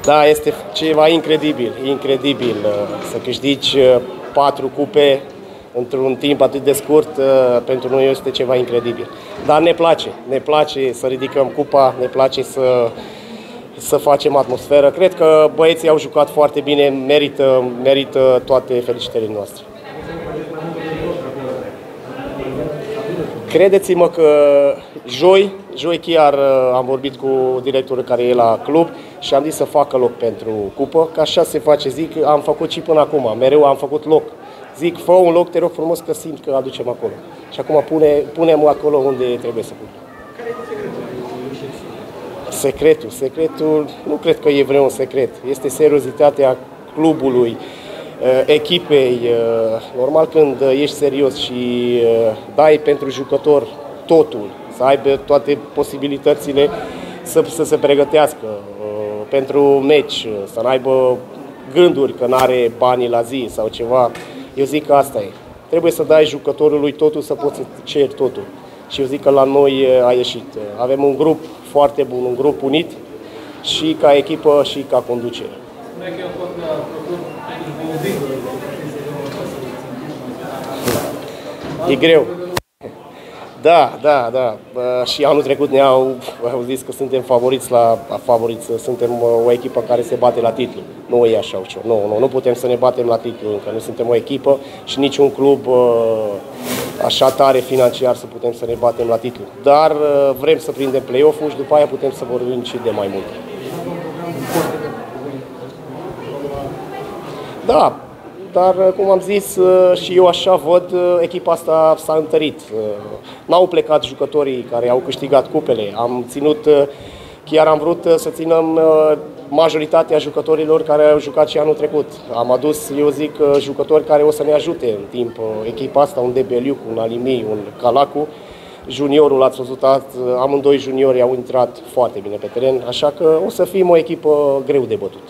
Da, este ceva incredibil, incredibil să câștigi 4 cupe într-un timp atât de scurt, pentru noi este ceva incredibil. Dar ne place să ridicăm cupa, ne place să facem atmosferă. Cred că băieții au jucat foarte bine, merită toate felicitările noastre. Credeți-mă că joi chiar am vorbit cu directorul care e la club și am zis să facă loc pentru cupă, că așa se face, zic, am făcut și până acum, mereu am făcut loc. Zic, fă un loc, te rog frumos, că simt că aducem acolo. Și acum punem acolo unde trebuie să punem. Secretul, nu cred că e vreun secret, este seriozitatea clubului, echipei. Normal, când ești serios și dai pentru jucător totul, să aibă toate posibilitățile să se pregătească pentru meci, să n-aibă gânduri că n-are banii la zi sau ceva. Eu zic că asta e. Trebuie să dai jucătorului totul, să poți să ceri totul. Și eu zic că la noi a ieșit. Avem un grup foarte bun, un grup unit și ca echipă și ca conducere. E greu. Da. Și anul trecut au zis că suntem favoriți, suntem o echipă care se bate la titlu. Nu e așa ușor. Nu putem să ne batem la titlu încă. Nu suntem o echipă și niciun club așa tare financiar să putem să ne batem la titlu. Dar vrem să prindem play-off-ul și după aia putem să vorbim și de mai mult. Da. Dar, cum am zis, și eu așa văd, echipa asta s-a întărit. N-au plecat jucătorii care au câștigat cupele. Chiar am vrut să ținem majoritatea jucătorilor care au jucat și anul trecut. Am adus, eu zic, jucători care o să ne ajute în timp. Echipa asta, un Debeliuc, un Alimi, un Calacu. Juniorul, ați văzut, amândoi juniori au intrat foarte bine pe teren, așa că o să fim o echipă greu de bătut.